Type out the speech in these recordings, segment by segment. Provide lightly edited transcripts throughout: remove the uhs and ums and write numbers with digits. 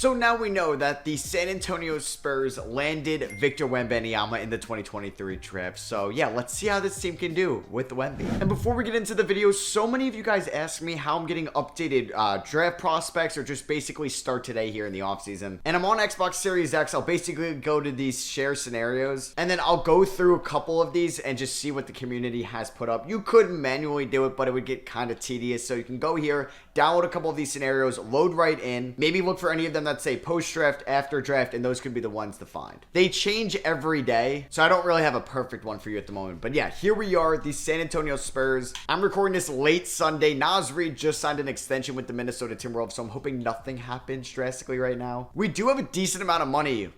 So now we know that the San Antonio Spurs landed Victor Wembanyama in the 2023 draft. So yeah, let's see how this team can do with Wemby. And before we get into the video, so many of you guys asked me how I'm getting updated draft prospects or just basically start today here in the offseason. And I'm on Xbox Series X. I'll basically go to these share scenarios and then I'll go through a couple of these and just see what the community has put up. You could manually do it, but it would get kind of tedious. So you can go here, download a couple of these scenarios, load right in, maybe look for any of them that say post-draft, after draft, and those could be the ones to find. They change every day, so I don't really have a perfect one for you at the moment. But yeah, here we are, the San Antonio Spurs. I'm recording this late Sunday. Naz Reid just signed an extension with the Minnesota Timberwolves, so I'm hoping nothing happens drastically right now. We do have a decent amount of money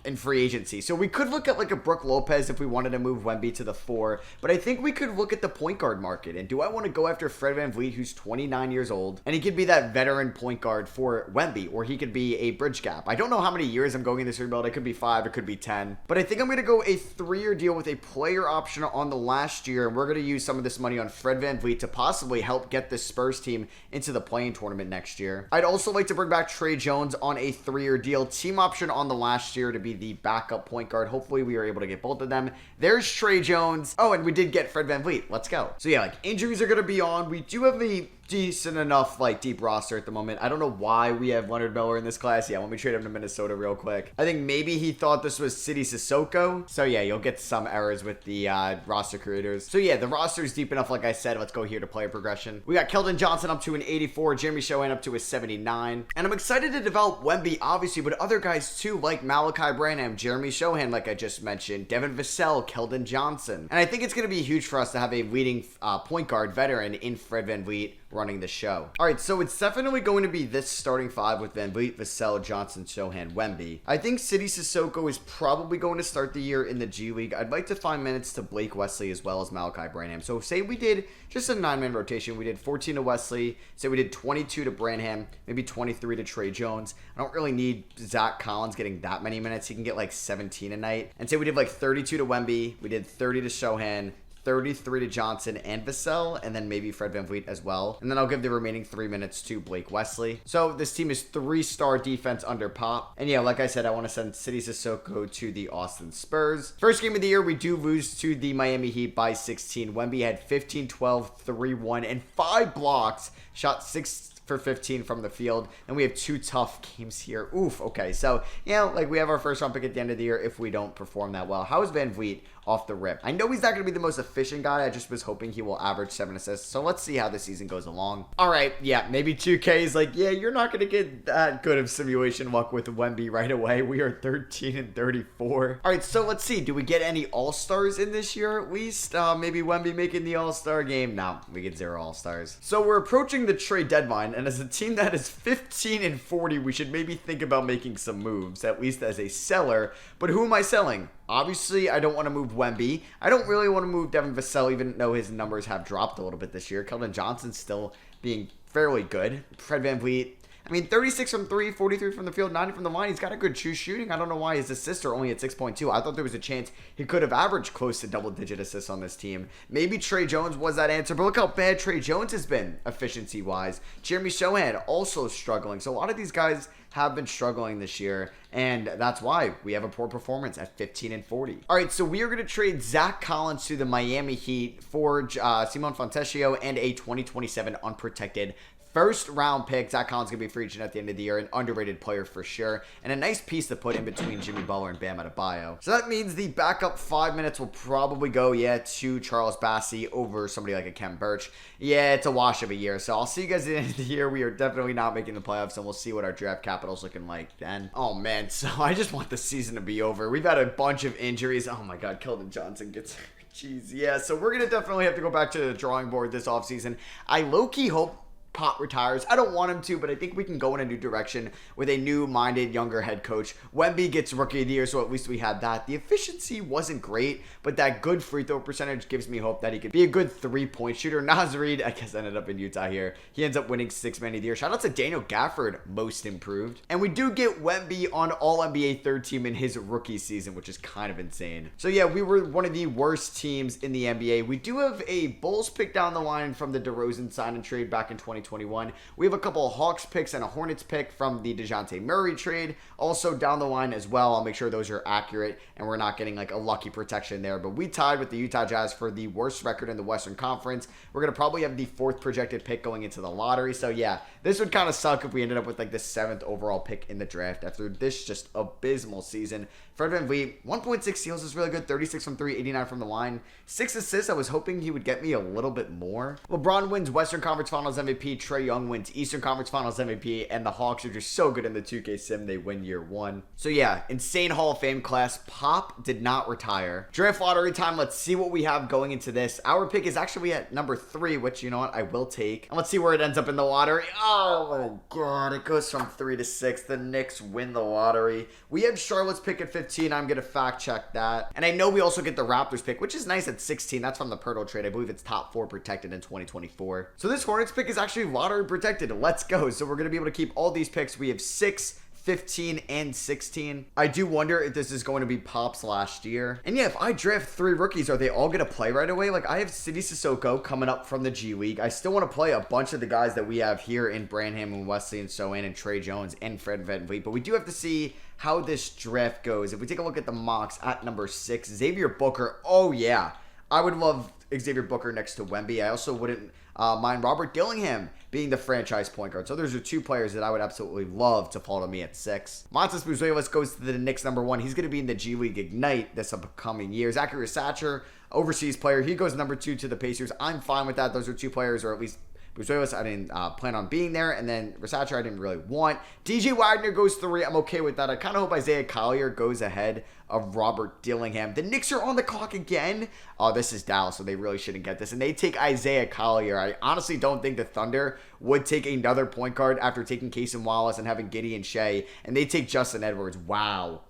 in free agency, so we could look at like a Brook Lopez if we wanted to move Wemby to the 4, but I think we could look at the point guard market. And do I want to go after Fred VanVleet, who's 29 years old, and he could be that veteran point guard for Wemby, or he could be a bridge gap. I don't know how many years I'm going in this rebuild. It could be 5, it could be 10, but I think I'm going to go a 3-year deal with a player option on the last year, and we're going to use some of this money on Fred VanVleet to possibly help get the Spurs team into the play-in tournament next year. I'd also like to bring back Tre Jones on a 3-year deal, team option on the last year to be the backup point guard. Hopefully we are able to get both of them. There's Tre Jones. Oh, and we did get Fred VanVleet. Let's go. So yeah, like injuries are going to be on. We do have a decent enough like deep roster at the moment. I don't know why we have Leonard Miller in this class. Yeah, let me trade him to Minnesota real quick. I think maybe he thought this was City Sissoko. So yeah, you'll get some errors with the roster creators. So yeah, the roster is deep enough. Like I said, let's go here to player progression. We got Keldon Johnson up to an 84, Jeremy Shohan up to a 79, and I'm excited to develop Wemby obviously, but other guys too, like Malachi Branham, Jeremy Shohan, like I just mentioned, Devin Vassell, Keldon Johnson. And I think it's going to be huge for us to have a leading point guard veteran in Fred VanVleet running the show. All right, so it's definitely going to be this starting 5 with VanVleet, Vassell, Johnson, Shohan, Wemby. I think City Sissoko is probably going to start the year in the G League. I'd like to find minutes to Blake Wesley as well as Malachi Branham. So say we did just a 9-man rotation. We did 14 to Wesley. Say we did 22 to Branham, maybe 23 to Tre Jones. I don't really need Zach Collins getting that many minutes. He can get like 17 a night. And say we did like 32 to Wemby. We did 30 to Shohan, 33 to Johnson and Vassell, and then maybe Fred VanVleet as well. And then I'll give the remaining 3 minutes to Blake Wesley. So this team is 3-star defense under Pop. And yeah, like I said, I want to send City Sissoko to the Austin Spurs. First game of the year, we do lose to the Miami Heat by 16. Wemby had 15, 12, 3, 1, and 5 blocks. Shot 6 for 15 from the field, and we have 2 tough games here. Oof. Okay, so yeah, like we have our first round pick at the end of the year if we don't perform that well. How is VanVleet off the rip? I know he's not going to be the most efficient guy. I just was hoping he will average 7 assists. So let's see how the season goes along. All right, yeah, maybe 2K is like, yeah, you're not going to get that good of simulation luck with Wemby right away. We are 13 and 34. All right, so let's see. Do we get any All-Stars in this year at least? Maybe Wemby making the All-Star game? No, we get 0 All-Stars. So we're approaching the trade deadline, and as a team that is 15 and 40, we should maybe think about making some moves, at least as a seller. But who am I selling? Obviously, I don't want to move Wemby. I don't really want to move Devin Vassell, even though his numbers have dropped a little bit this year. Keldon Johnson's still being fairly good. Fred VanVleet, I mean, 36 from 3, 43 from the field, 90 from the line. He's got a good true shooting. I don't know why his assists are only at 6.2. I thought there was a chance he could have averaged close to double-digit assists on this team. Maybe Tre Jones was that answer, but look how bad Tre Jones has been efficiency-wise. Jeremy Shohan also struggling. So a lot of these guys have been struggling this year, and that's why we have a poor performance at 15 and 40. All right, so we are going to trade Zach Collins to the Miami Heat for Simon Fontecchio and a 2027 unprotected first round pick. Zach Collins going to be free agent at the end of the year. An underrated player for sure. And a nice piece to put in between Jimmy Butler and Bam Adebayo. So that means the backup 5 minutes will probably go, to Charles Bassey over somebody like a Kem Birch. Yeah, it's a wash of a year. So I'll see you guys at the end of the year. We are definitely not making the playoffs, and we'll see what our draft capital is looking like then. Oh, man. So I just want the season to be over. We've had a bunch of injuries. Oh, my God. Keldon Johnson gets... Jeez, yeah. So we're going to definitely have to go back to the drawing board this offseason. I low-key hope Pop retires. I don't want him to, but I think we can go in a new direction with a new-minded, younger head coach. Wemby gets Rookie of the Year, so at least we had that. The efficiency wasn't great, but that good free throw percentage gives me hope that he could be a good three-point shooter. Naz Reid, I guess, ended up in Utah here. He ends up winning 6 Man of the Year. Shout out to Daniel Gafford, most improved. And we do get Wemby on All-NBA third team in his rookie season, which is kind of insane. So yeah, we were one of the worst teams in the NBA. We do have a Bulls pick down the line from the DeRozan sign and trade back in 2020. 2021. We have a couple of Hawks picks and a Hornets pick from the DeJounte Murray trade. Also down the line as well, I'll make sure those are accurate and we're not getting like a lucky protection there. But we tied with the Utah Jazz for the worst record in the Western Conference. We're going to probably have the 4th projected pick going into the lottery. So yeah, this would kind of suck if we ended up with like the 7th overall pick in the draft after this just abysmal season. Fred VanVleet, 1.6 steals is really good, 36 from 3, 89 from the line, 6 assists. I was hoping he would get me a little bit more. LeBron wins Western Conference Finals MVP, Trae Young wins Eastern Conference Finals MVP, and the Hawks are just so good in the 2K sim, they win year 1. So yeah, insane Hall of Fame class. Pop did not retire. Draft lottery time, let's see what we have going into this. Our pick is actually at number 3, which you know what, I will take. And let's see where it ends up in the lottery. Oh my god, it goes from 3 to 6. The Knicks win the lottery. We have Charlotte's pick at 15. I'm going to fact check that. And I know we also get the Raptors pick, which is nice at 16. That's from the Pirtle trade. I believe it's top 4 protected in 2024. So this Hornets pick is actually lottery protected. Let's go. So we're going to be able to keep all these picks. We have 6, 15, and 16. I do wonder if this is going to be Pop's last year. And yeah, if I draft 3 rookies, are they all going to play right away? Like, I have City Sissoko coming up from the G League. I still want to play a bunch of the guys that we have here in Branham and Wesley and Sohan and Trey Jones and Fred VanVleet. But we do have to see how this draft goes. If we take a look at the mocks at number 6, Xavier Booker. Oh, yeah. I would love Xavier Booker next to Wemby. I also wouldn't mind Robert Dillingham being the franchise point guard. So those are 2 players that I would absolutely love to fall to me at 6. Montes Buzelis goes to the Knicks number 1. He's going to be in the G League Ignite this upcoming year. Zachary Satcher, overseas player. He goes number 2 to the Pacers. I'm fine with that. Those are 2 players, or at least Buzelis, I didn't plan on being there. And then Versace, I didn't really want. DJ Wagner goes 3. I'm okay with that. I kind of hope Isaiah Collier goes ahead of Robert Dillingham. The Knicks are on the clock again. Oh, this is Dallas, so they really shouldn't get this. And they take Isaiah Collier. I honestly don't think the Thunder would take another point guard after taking Cason Wallace and having Gideon Shea. And they take Justin Edwards. Wow.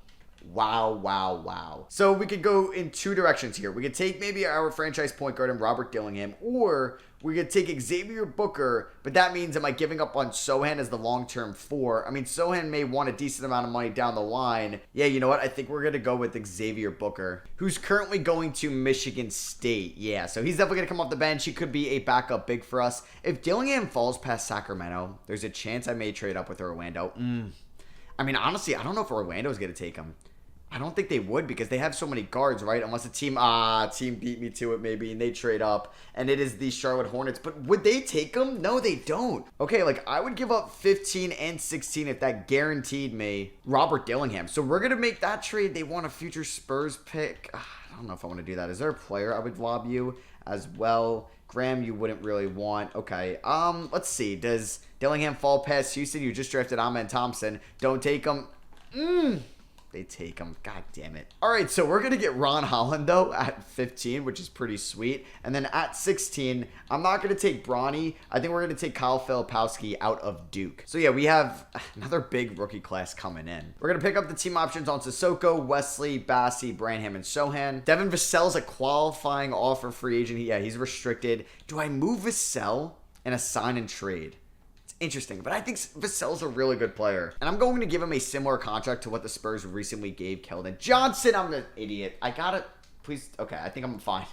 Wow, wow, wow. So we could go in 2 directions here. We could take maybe our franchise point guard and Robert Dillingham, or we could take Xavier Booker, but that means am I giving up on Sohan as the long-term 4? I mean, Sohan may want a decent amount of money down the line. Yeah, you know what? I think we're going to go with Xavier Booker, who's currently going to Michigan State. Yeah, so he's definitely going to come off the bench. He could be a backup big for us. If Dillingham falls past Sacramento, there's a chance I may trade up with Orlando. I mean, honestly, I don't know if Orlando's going to take him. I don't think they would because they have so many guards, right? Unless a team beat me to it maybe and they trade up and it is the Charlotte Hornets. But would they take them? No, they don't. Okay, like I would give up 15 and 16 if that guaranteed me Robert Dillingham. So we're going to make that trade. They want a future Spurs pick. I don't know if I want to do that. Is there a player I would lob you as well? Graham, you wouldn't really want. Okay, let's see. Does Dillingham fall past Houston? You just drafted Amen Thompson. Don't take him. They take him. God damn it. All right, so we're going to get Ron Holland, though, at 15, which is pretty sweet. And then at 16, I'm not going to take Bronny. I think we're going to take Kyle Filipowski out of Duke. So, yeah, we have another big rookie class coming in. We're going to pick up the team options on Sissoko, Wesley, Bassie, Branham, and Sohan. Devin Vassell's a qualifying offer free agent. Yeah, he's restricted. Do I move Vassell and a sign and trade? Interesting, but I think Vassell's a really good player. And I'm going to give him a similar contract to what the Spurs recently gave Keldon Johnson. I'm an idiot. I got it. Please. Okay, I think I'm fine.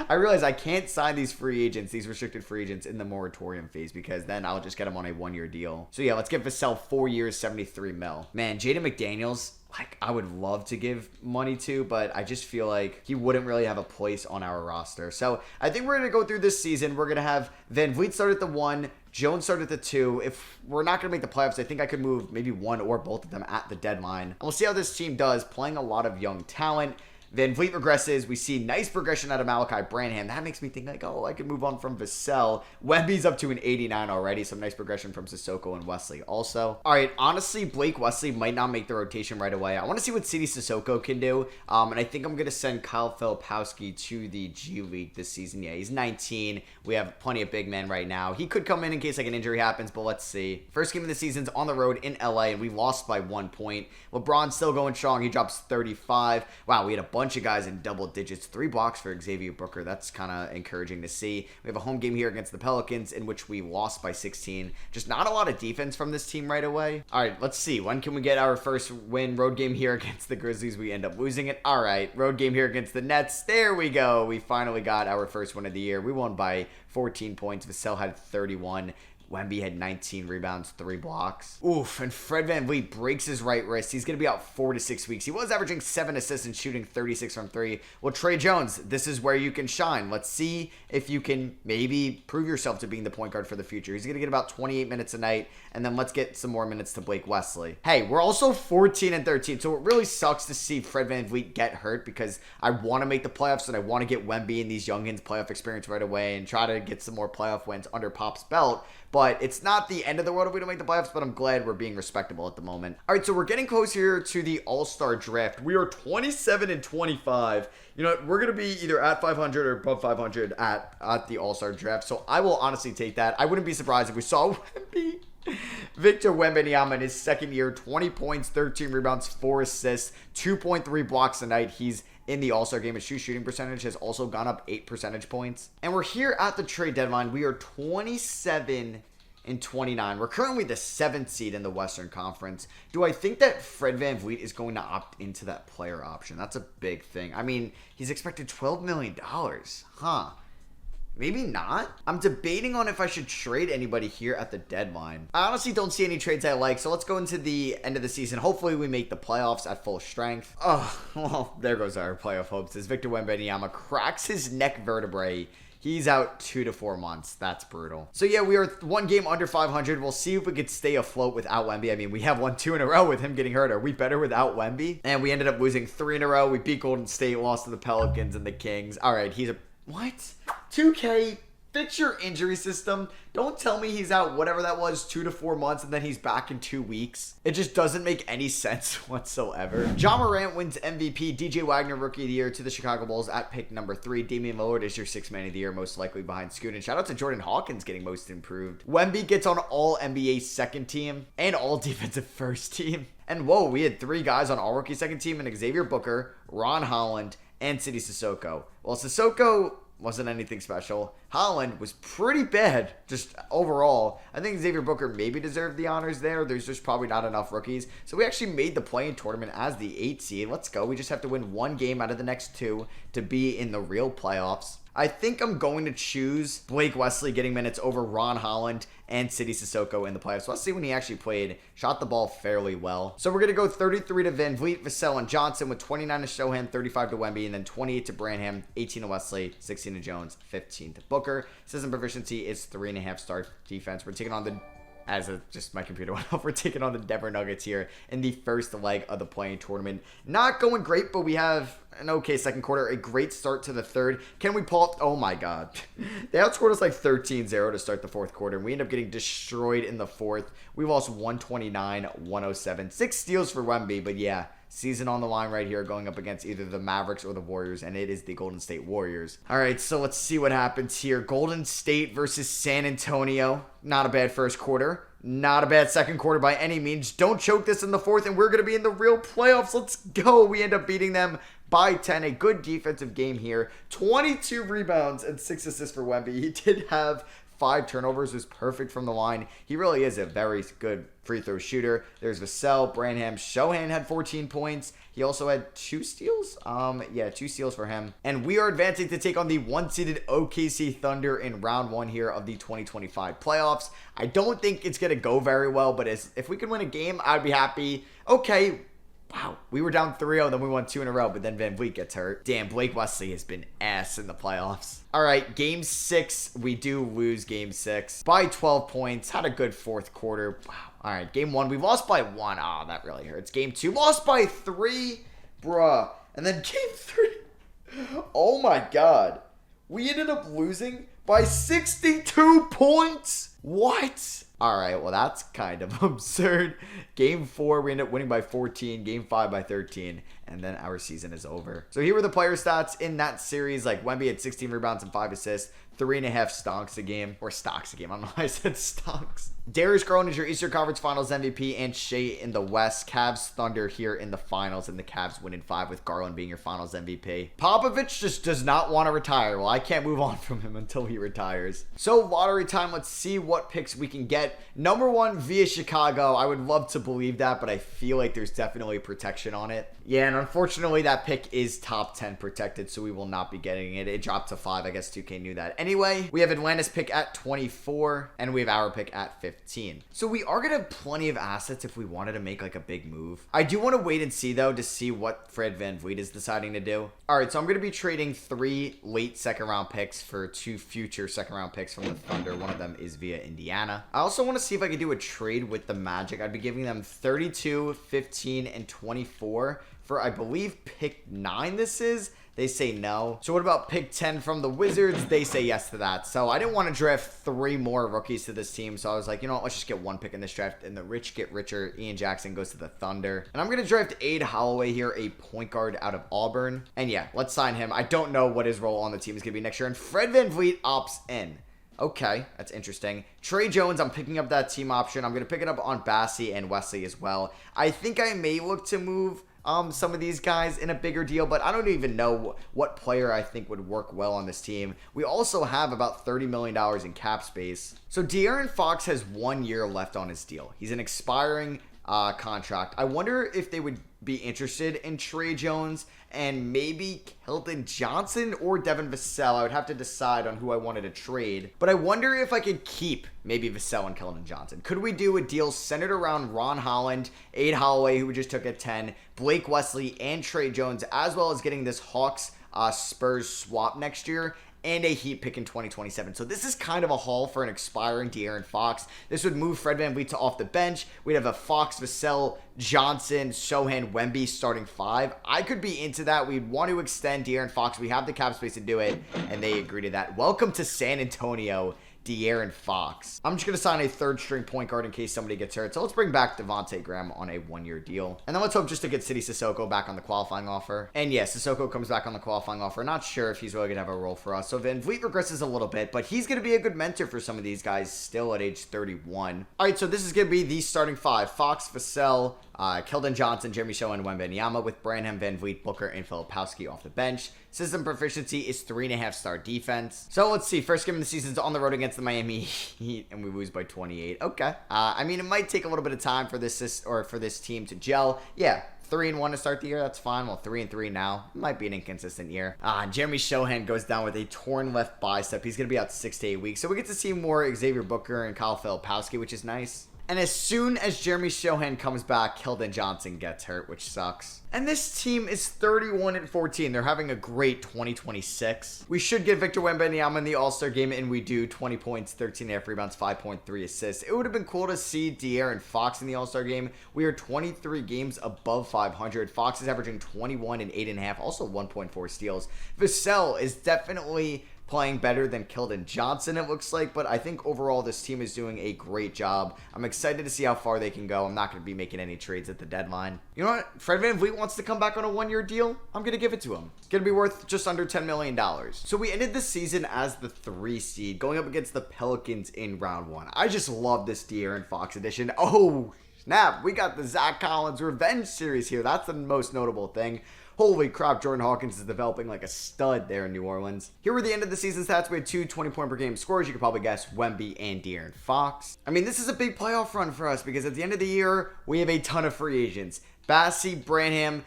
I realize I can't sign these free agents, these restricted free agents in the moratorium phase because then I'll just get them on a 1-year deal. So yeah, let's give Vassell 4 years, 73 mil. Man, Jaden McDaniels, like I would love to give money to, but I just feel like he wouldn't really have a place on our roster. So I think we're going to go through this season. We're going to have VanVleet start at the 1, Jones started at the 2. If we're not going to make the playoffs, I think I could move maybe one or both of them at the deadline. And we'll see how this team does, playing a lot of young talent. VanVleet regresses. We see nice progression out of Malachi Branham. That makes me think like, oh, I could move on from Vassell. Wemby's up to an 89 already. Some nice progression from Sissoko and Wesley also. All right, honestly, Blake Wesley might not make the rotation right away. I want to see what City Sissoko can do. And I think I'm going to send Kyle Filipowski to the G League this season. Yeah, he's 19. We have plenty of big men right now. He could come in case like an injury happens, but let's see. First game of the season's on the road in LA, and we lost by 1 point. LeBron's still going strong. He drops 35. Wow, we had a bunch of guys in double digits. 3 blocks for Xavier Booker. That's kind of encouraging to see. We have a home game here against the Pelicans in which we lost by 16. Just not a lot of defense from this team right away. All right, let's see. When can we get our first win? Road game here against the Grizzlies. We end up losing it. All right, road game here against the Nets. There we go. We finally got our first win of the year. We won by 14 points. Vassell had 31. Wemby had 19 rebounds, 3 blocks. Oof, and Fred VanVleet breaks his right wrist. He's going to be out 4 to 6 weeks. He was averaging 7 assists and shooting 36 from 3. Well, Trey Jones, this is where you can shine. Let's see if you can maybe prove yourself to being the point guard for the future. He's going to get about 28 minutes a night, and then let's get some more minutes to Blake Wesley. Hey, we're also 14 and 13, so it really sucks to see Fred VanVleet get hurt because I want to make the playoffs and I want to get Wemby and these youngins playoff experience right away and try to get some more playoff wins under Pop's belt. But it's not the end of the world if we don't make the playoffs, but I'm glad we're being respectable at the moment. All right, so we're getting close here to the All-Star draft. We are 27 and 25. You know, we're going to be either at 500 or above 500 at the All-Star draft. So I will honestly take that. I wouldn't be surprised if we saw Victor Wembanyama in his second year, 20 points, 13 rebounds, 4 assists, 2.3 blocks a night. He's in the All-Star game. His shooting percentage has also gone up 8 percentage points. And we're here at the trade deadline. We are 27 and 29. We're currently the 7th seed in the Western Conference. Do I think that Fred VanVleet is going to opt into that player option? That's a big thing. I mean, he's expected $12 million. Huh. Maybe not. I'm debating on if I should trade anybody here at the deadline. I honestly don't see any trades I like, so let's go into the end of the season. Hopefully we make the playoffs at full strength. Oh, well, there goes our playoff hopes as Victor Wembanyama cracks his neck vertebrae. He's out 2 to 4 months. That's brutal. So yeah, we are 1 game under 500. We'll see if we could stay afloat without Wemby. I mean, we have won 2 in a row with him getting hurt. Are we better without Wemby? And we ended up losing 3 in a row. We beat Golden State, lost to the Pelicans and the Kings. All right, he's a... What? 2K, fix your injury system. Don't tell me he's out whatever that was, 2 to 4 months, and then he's back in 2 weeks. It just doesn't make any sense whatsoever. Ja Morant wins MVP. DJ Wagner, Rookie of the Year to the Chicago Bulls at pick number 3. Damian Lillard is your 6th man of the year, most likely behind Scoot. And shout out to Jordan Hawkins getting most improved. Wemby gets on all NBA second team and all defensive first team. And whoa, we had 3 guys on all rookie second team and Xavier Booker, Ron Holland, and Sidy Cissoko. Well, Cissoko wasn't anything special. Holland was pretty bad, just overall. I think Xavier Booker maybe deserved the honors there. There's just probably not enough rookies. So we actually made the play-in tournament as the 8th seed. Let's go. We just have to win 1 game out of the next 2 to be in the real playoffs. I think I'm going to choose Blake Wesley getting minutes over Ron Holland and Sidy Cissoko in the playoffs. So let's see when he actually played. Shot the ball fairly well. So we're going to go 33 to VanVleet, Vassell, and Johnson with 29 to Shohan, 35 to Wemby, and then 28 to Branham, 18 to Wesley, 16 to Jones, 15 to Booker. System proficiency is 3.5 star defense. We're taking on the... just my computer went off. We're taking on the Denver Nuggets here in the first leg of the play-in tournament. Not going great, but we have an okay second quarter. A great start to the third. Can we pull up? Oh my God. They outscored us like 13-0 to start the fourth quarter. And we end up getting destroyed in the fourth. We lost 129-107. 6 steals for Wemby, but yeah. Season on the line right here going up against either the Mavericks or the Warriors, and it is the Golden State Warriors. All right, so let's see what happens here. Golden State versus San Antonio. Not a bad first quarter. Not a bad second quarter by any means. Don't choke this in the fourth, and we're going to be in the real playoffs. Let's go. We end up beating them by 10. A good defensive game here. 22 rebounds and 6 assists for Wemby. He did have 5 turnovers, was perfect from the line. He really is a very good free throw shooter. There's Vassell, Branham, Shohan had 14 points. He also had 2 steals. 2 steals for him. And we are advancing to take on the 1-seeded OKC Thunder in round 1 here of the 2025 playoffs. I don't think it's going to go very well, but if we could win a game, I'd be happy. Okay. Wow, we were down 3-0, then we won 2 in a row, but then VanVleet gets hurt. Damn, Blake Wesley has been ass in the playoffs. All right, game 6, we do lose game 6 by 12 points. Had a good fourth quarter. Wow. All right, game 1, we lost by 1. Oh, that really hurts. Game 2, lost by 3. Bruh. And then game 3. Oh my God. We ended up losing by 62 points. What? All right, well, that's kind of absurd. Game 4, we end up winning by 14. Game 5 by 13. And then our season is over. So here were the player stats in that series. Like, Wemby had 16 rebounds and 5 assists. 3.5 stonks a game. Or stocks a game. I don't know why I said stonks. Darius Garland is your Eastern Conference Finals MVP and Shea in the West. Cavs Thunder here in the finals, and the Cavs win in 5 with Garland being your Finals MVP. Popovich just does not want to retire. Well, I can't move on from him until he retires. So lottery time. Let's see what picks we can get. Number 1 via Chicago. I would love to believe that, but I feel like there's definitely protection on it. Yeah, and unfortunately that pick is top 10 protected, so we will not be getting it. It dropped to 5. I guess 2K knew that. Anyway, we have Atlanta's pick at 24, and we have our pick at 15. So we are going to have plenty of assets if we wanted to make like a big move. I do want to wait and see though to see what Fred VanVleet is deciding to do. All right, so I'm going to be trading 3 late second round picks for 2 future second round picks from the Thunder. One of them is via Indiana. I also want to see if I could do a trade with the Magic. I'd be giving them 32, 15, and 24 for, I believe, pick 9 this is. They say no. So what about pick 10 from the Wizards? They say yes to that. So I didn't want to draft 3 more rookies to this team. So I was like, you know what? Let's just get 1 pick in this draft. And the rich get richer. Ian Jackson goes to the Thunder. And I'm going to draft Aid Holloway here, a point guard out of Auburn. And yeah, let's sign him. I don't know what his role on the team is going to be next year. And Fred VanVleet opts in. Okay, that's interesting. Trey Jones, I'm picking up that team option. I'm going to pick it up on Bassey and Wesley as well. I think I may look to move some of these guys in a bigger deal, but I don't even know what player I think would work well on this team. We also have about $30 million in cap space. So De'Aaron Fox has 1 year left on his deal. He's an expiring contract. I wonder if they would be interested in Trey Jones and maybe Keldon Johnson or Devin Vassell. I would have to decide on who I wanted to trade. But I wonder if I could keep maybe Vassell and Keldon Johnson. Could we do a deal centered around Ron Holland, Aid Holloway, who we just took at 10, Blake Wesley, and Trey Jones, as well as getting this Hawks Spurs swap next year, and a Heat pick in 2027. So this is kind of a haul for an expiring De'Aaron Fox. This would move Fred VanVleet to off the bench. We'd have a Fox, Vassell, Johnson, Sochan, Wemby starting 5. I could be into that. We'd want to extend De'Aaron Fox. We have the cap space to do it, and they agree to that. Welcome to San Antonio, De'Aaron Fox. I'm just going to sign a 3rd string point guard in case somebody gets hurt. So let's bring back Devontae Graham on a 1-year deal. And then let's hope just to get City Sissoko back on the qualifying offer. And yes, Sissoko comes back on the qualifying offer. Not sure if he's really going to have a role for us. So VanVleet regresses a little bit, but he's going to be a good mentor for some of these guys still at age 31. All right, so this is going to be the starting 5. Fox, Vassell, Keldon Johnson, Jeremy Sohan, and WEMBANYAMA with Branham, VanVleet, Booker, and Filipowski off the bench. System proficiency is 3.5-star defense. So let's see. First game of the season is on the road against the Miami Heat, and we lose by 28. Okay. I mean, it might take a little bit of time for this team to gel. Yeah. 3-1 to start the year, that's fine. Well, 3-3 now. Might be an inconsistent year. Jeremy Sohan goes down with a torn left bicep. He's going to be out 6 to 8 weeks. So we get to see more Xavier Booker and Kyle Filipowski, which is nice. And as soon as Jeremy Sohan comes back, Keldon Johnson gets hurt, which sucks. And this team is 31-14. They're having a great 2026. We should get Victor Wembanyama in the All-Star game, and we do. 20 points, 13.5 rebounds, 5.3 assists. It would have been cool to see De'Aaron Fox in the All-Star game. We are 23 games above 500. Fox is averaging 21 and 8.5, also 1.4 steals. Vassell is definitely playing better than Keldon Johnson, it looks like, but I think overall this team is doing a great job. I'm excited to see how far they can go. I'm not going to be making any trades at the deadline. You know what? Fred VanVleet wants to come back on a 1-year deal. I'm going to give it to him. It's going to be worth just under $10 million. So we ended the season as the 3 seed, going up against the Pelicans in round 1. I just love this De'Aaron Fox edition. Oh, snap. We got the Zach Collins Revenge series here. That's the most notable thing. Holy crap, Jordan Hawkins is developing like a stud there in New Orleans. Here were the end of the season stats. We had 2 20-point per game scorers. You could probably guess Wemby and De'Aaron Fox. I mean, this is a big playoff run for us because at the end of the year, we have a ton of free agents. Bassey, Branham,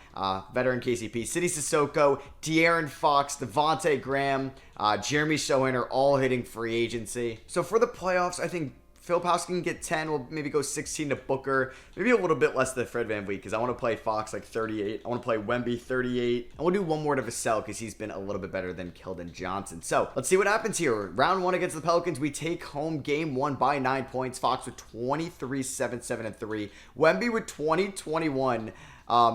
veteran KCP, City Sissoko, De'Aaron Fox, Devontae Graham, Jeremy Sohan are all hitting free agency. So for the playoffs, I think Filipowski can get 10. We'll maybe go 16 to Booker. Maybe a little bit less than Fred VanVleet because I want to play Fox like 38. I want to play Wemby 38. And we'll do 1 more to Vassell because he's been a little bit better than Keldon Johnson. So let's see what happens here. Round 1 against the Pelicans. We take home game 1 by 9 points. Fox with 23, 7, 7, and 3. Wemby with 20, 21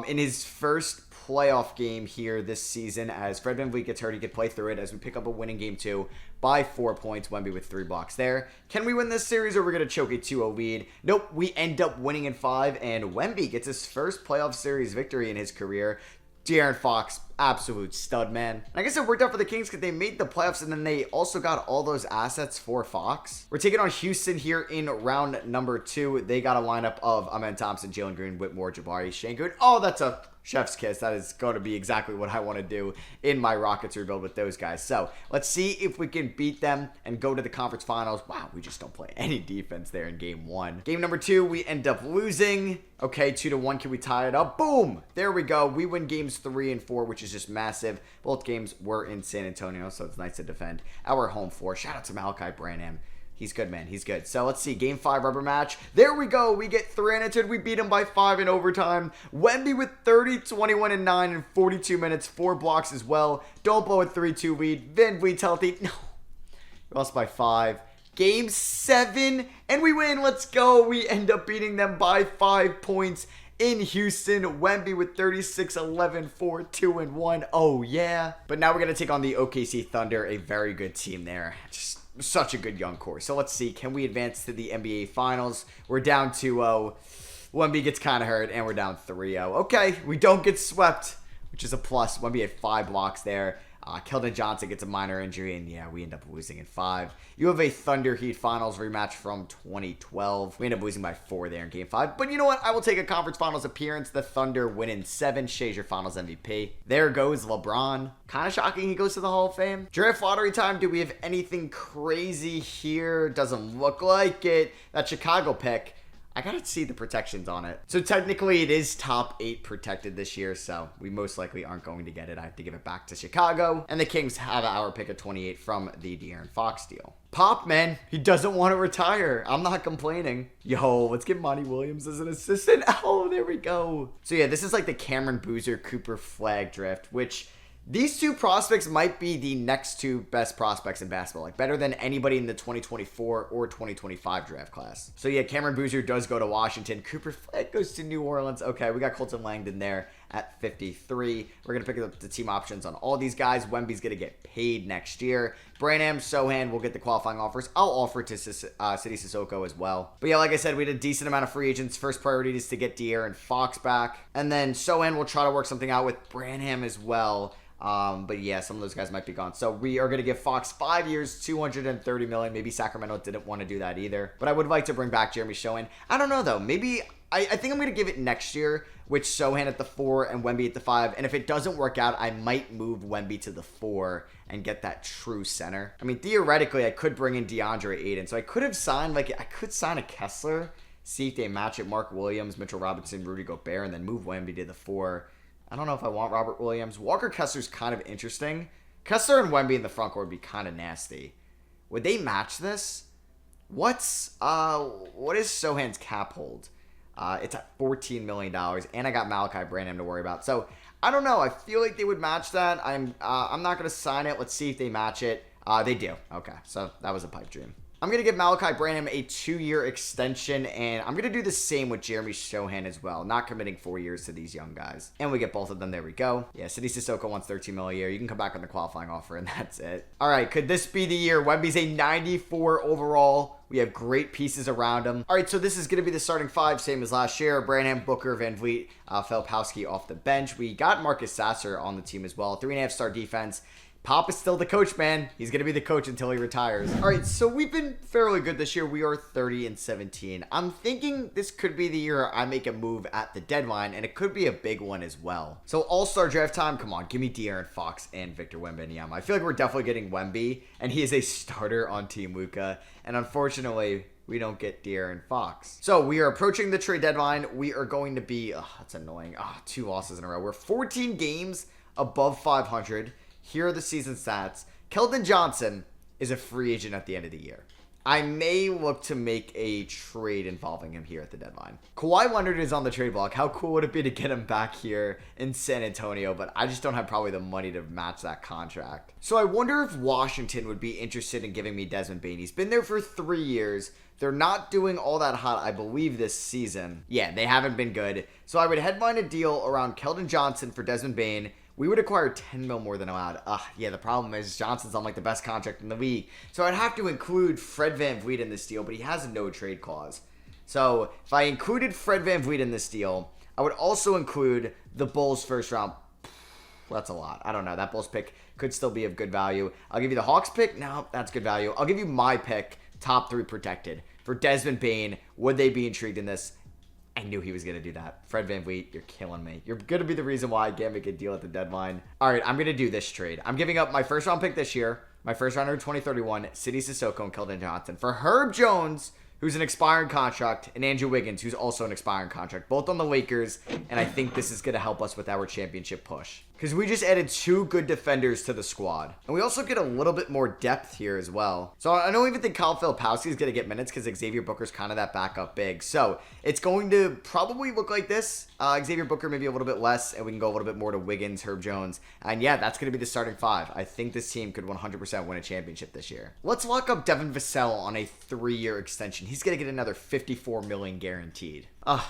in his first playoff game here this season. As Fred VanVleet gets hurt, he could play through it as we pick up a win in game 2 by 4 points. Wemby with 3 blocks there. Can we win this series or we're going to choke a 2-0 lead? Nope, we end up winning in 5, and Wemby gets his first playoff series victory in his career. De'Aaron Fox absolute stud, man. And I guess it worked out for the Kings because they made the playoffs and then they also got all those assets for Fox. We're taking on Houston here in round number 2. They got a lineup of Amen Thompson, Jalen Green, Whitmore, Jabari, Shangoon. Oh, that's a chef's kiss. That is going to be exactly what I want to do in my Rockets rebuild with those guys. So let's see if we can beat them and go to the conference finals. Wow, we just don't play any defense there in game 1. Game number 2, we end up losing. Okay, 2-1. Can we tie it up? Boom! There we go. We win games 3 and 4, which is just massive. Both games were in San Antonio, so it's nice to defend our home floor. Shout out to Malachi Branham. He's good, man. He's good. So let's see. Game 5 rubber match. There we go. We get 3 answered. We beat him by 5 in overtime. Wemby with 30, 21, and 9 in 42 minutes. 4 blocks as well. Dolpo with 3-2 lead. Van Vliet's healthy. No. We lost by 5. Game 7. And we win. Let's go. We end up beating them by 5 points in Houston. Wemby with 36, 11, 4, 2, and 1. Oh, yeah. But now we're going to take on the OKC Thunder. A very good team there. Just such a good young core. So let's see. Can we advance to the NBA Finals? We're down 2-0. Wemby gets kind of hurt, and we're down 3-0. Okay, we don't get swept, which is a plus. Wemby had 5 blocks there. Keldon Johnson gets a minor injury, and yeah, we end up losing in 5. You have a Thunder Heat Finals rematch from 2012. We end up losing by 4 there in Game 5. But you know what? I will take a Conference Finals appearance. The Thunder win in 7. Shay's your Finals MVP. There goes LeBron. Kind of shocking he goes to the Hall of Fame. Draft lottery time. Do we have anything crazy here? Doesn't look like it. That Chicago pick, I gotta see the protections on it. So technically it is top 8 protected this year, so we most likely aren't going to get it. I have to give it back to Chicago. And the Kings have our pick of 28 from the De'Aaron Fox deal. Pop, man, he doesn't want to retire. I'm not complaining. Yo, let's get Monty Williams as an assistant. Oh, there we go. So yeah, this is like the Cameron Boozer, Cooper Flag draft, which these 2 prospects might be the next 2 best prospects in basketball, like better than anybody in the 2024 or 2025 draft class. So yeah, Cameron Boozer does go to Washington. Cooper Flag goes to New Orleans. Okay, we got Colton Langdon there at 53. We're going to pick up the team options on all these guys. Wemby's going to get paid next year. Branham, Sohan will get the qualifying offers. I'll offer to City Sissoko as well. But yeah, like I said, we had a decent amount of free agents. First priority is to get De'Aaron Fox back. And then Sohan will try to work something out with Branham as well. But yeah, some of those guys might be gone. So we are going to give Fox 5 years, $230 million. Maybe Sacramento didn't want to do that either. But I would like to bring back Jeremy Sohan. I don't know, though. Maybe I think I'm going to give it next year, with Sohan at the 4 and Wemby at the 5. And if it doesn't work out, I might move Wemby to the 4 and get that true center. I mean, theoretically, I could bring in DeAndre Ayton. So I could have signed, I could sign a Kessler, see if they match it, Mark Williams, Mitchell Robinson, Rudy Gobert, and then move Wemby to the 4. I don't know if I want Robert Williams. Walker Kessler's kind of interesting. Kessler and Wemby in the front court would be kind of nasty. Would they match this? What is Sohan's cap hold? It's at $14 million, and I got Malachi Branham to worry about. So I don't know. I feel like they would match that. I'm not gonna sign it. Let's see if they match it. They do. Okay, so that was a pipe dream. I'm going to give Malachi Branham a 2-year extension, and I'm going to do the same with Jeremy Sohan as well, not committing 4 years to these young guys. And we get both of them. There we go. Yeah, City Sissoko wants $13 million a year. You can come back on the qualifying offer, and that's it. All right, could this be the year? Wemby's a 94 overall. We have great pieces around him. All right, so this is going to be the starting 5, same as last year. Branham, Booker, Van Vliet, Filipowski off the bench. We got Marcus Sasser on the team as well. 3.5-star defense. Pop is still the coach, man. He's going to be the coach until he retires. All right, so we've been fairly good this year. We are 30-17. I'm thinking this could be the year I make a move at the deadline, and it could be a big one as well. So all-star draft time, come on, give me De'Aaron Fox and Victor Wembanyama. I feel like we're definitely getting Wemby, and he is a starter on Team Luka, and unfortunately, we don't get De'Aaron Fox. So we are approaching the trade deadline. We are going to be, that's annoying, 2 losses in a row. We're 14 games above 500. Here are the season stats. Keldon Johnson is a free agent at the end of the year. I may look to make a trade involving him here at the deadline. Kawhi Leonard is on the trade block. How cool would it be to get him back here in San Antonio? But I just don't have probably the money to match that contract. So I wonder if Washington would be interested in giving me Desmond Bane. He's been there for 3 years. They're not doing all that hot, I believe, this season. Yeah, they haven't been good. So I would headline a deal around Keldon Johnson for Desmond Bane. We would acquire 10 mil more than allowed. Yeah, the problem is Johnson's on the best contract in the league. So I'd have to include Fred VanVleet in this deal, but he has a no trade clause. So if I included Fred VanVleet in this deal, I would also include the Bulls first round. That's a lot. I don't know. That Bulls pick could still be of good value. I'll give you the Hawks pick. No, that's good value. I'll give you my pick, top 3 protected. For Desmond Bane, would they be intrigued in this? I knew he was going to do that. Fred VanVleet, you're killing me. You're going to be the reason why I can't make a deal at the deadline. All right, I'm going to do this trade. I'm giving up my first round pick this year, my first rounder in 2031, Sidney Sissoko and Keldon Johnson, for Herb Jones, who's an expiring contract, and Andrew Wiggins, who's also an expiring contract, both on the Lakers, and I think this is going to help us with our championship push. Because we just added 2 good defenders to the squad. And we also get a little bit more depth here as well. So I don't even think Kyle Filipowski is going to get minutes because Xavier Booker's kind of that backup big. So it's going to probably look like this. Xavier Booker maybe a little bit less, and we can go a little bit more to Wiggins, Herb Jones. And yeah, that's going to be the starting 5. I think this team could 100% win a championship this year. Let's lock up Devin Vassell on a 3-year extension. He's going to get another $54 million guaranteed.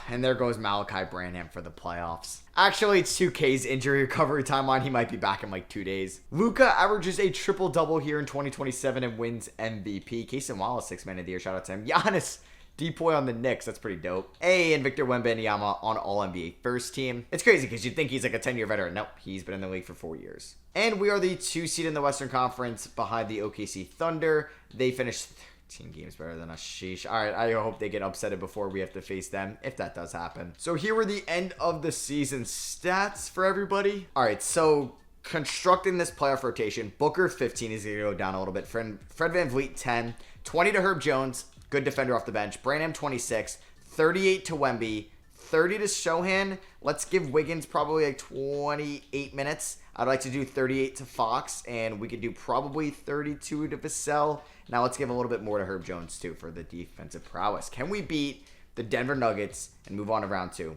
And there goes Malachi Branham for the playoffs. Actually, it's 2K's injury recovery timeline. He might be back in like 2 days. Luka averages a triple-double here in 2027 and wins MVP. Cason Wallace, 6th man of the year. Shout out to him. Giannis Depoy on the Knicks. That's pretty dope. And Victor Wembanyama on All-NBA first team. It's crazy because you'd think he's like a 10-year veteran. Nope, he's been in the league for 4 years. And we are the 2 seed in the Western Conference behind the OKC Thunder. They finished 13 games better than us. Sheesh. All right, I hope they get upsetted before we have to face them, if that does happen. So here were the end of the season stats for everybody. All right, so constructing this playoff rotation, Booker 15 is going to go down a little bit. Fred VanVleet 10, 20 to Herb Jones, good defender off the bench. Branham 26, 38 to Wemby, 30 to Shohan. Let's give Wiggins probably like 28 minutes. I'd like to do 38 to Fox, and we could do probably 32 to Vassell. Now let's give a little bit more to Herb Jones, too, for the defensive prowess. Can we beat the Denver Nuggets and move on to round 2?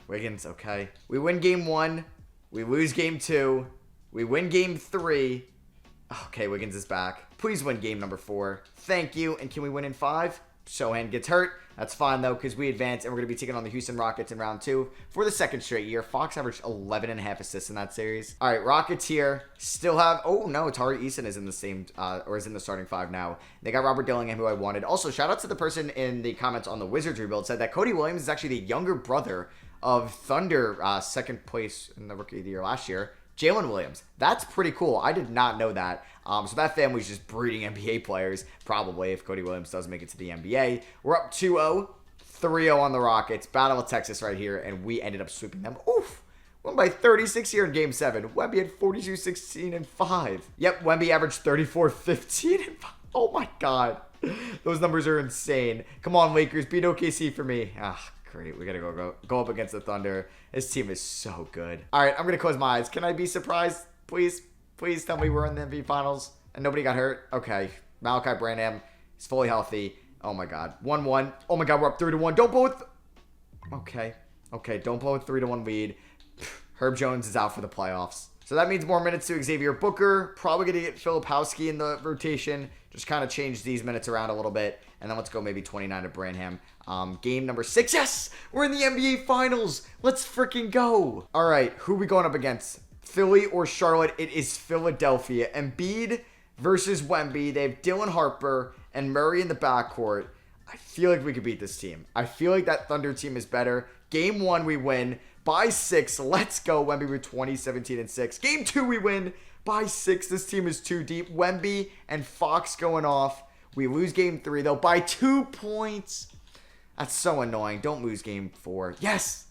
Wiggins, okay. We win game 1. We lose game 2. We win game 3. Okay, Wiggins is back. Please win game number 4. Thank you. And can we win in 5? Shohan gets hurt. That's fine, though, because we advance, and we're going to be taking on the Houston Rockets in round 2 for the 2nd straight year. Fox averaged 11.5 assists in that series. All right, Rockets here still have... Oh, no, Tari Eason is in the same... or is in the starting 5 now. They got Robert Dillingham, who I wanted. Also, shout out to the person in the comments on the Wizards rebuild said that Cody Williams is actually the younger brother of Thunder, 2nd place in the Rookie of the Year last year, Jalen Williams. That's pretty cool. I did not know that. So that family's just breeding NBA players, probably, if Cody Williams does make it to the NBA. We're up 2-0, 3-0 on the Rockets. Battle of Texas right here, and we ended up sweeping them. Oof. Won by 36 here in Game 7. Wemby had 42, 16, and 5. Yep, Wemby averaged 34, 15, and 5. Oh my God. Those numbers are insane. Come on, Lakers. Beat OKC for me. Great. We got to go up against the Thunder. This team is so good. All right, I'm going to close my eyes. Can I be surprised? Please, please tell me we're in the MVP Finals and nobody got hurt. Okay. Malachi Branham is fully healthy. Oh, my God. 1-1. Oh, my God. We're up 3-1. Don't blow it. Okay. Okay. Don't blow a 3-1 lead. Herb Jones is out for the playoffs. So that means more minutes to Xavier Booker. Probably going to get Filipowski in the rotation. Just kind of change these minutes around a little bit. And then let's go maybe 29 to Branham. Game number 6. Yes! We're in the NBA Finals. Let's freaking go. All right. Who are we going up against? Philly or Charlotte? It is Philadelphia. Embiid versus Wemby. They have Dylan Harper and Murray in the backcourt. I feel like we could beat this team. I feel like that Thunder team is better. Game 1, we win by 6. Let's go. Wemby with 20, 17, and 6. Game 2, we win by 6. This team is too deep. Wemby and Fox going off. We lose game 3, though, by 2 points. That's so annoying. Don't lose game 4. Yes.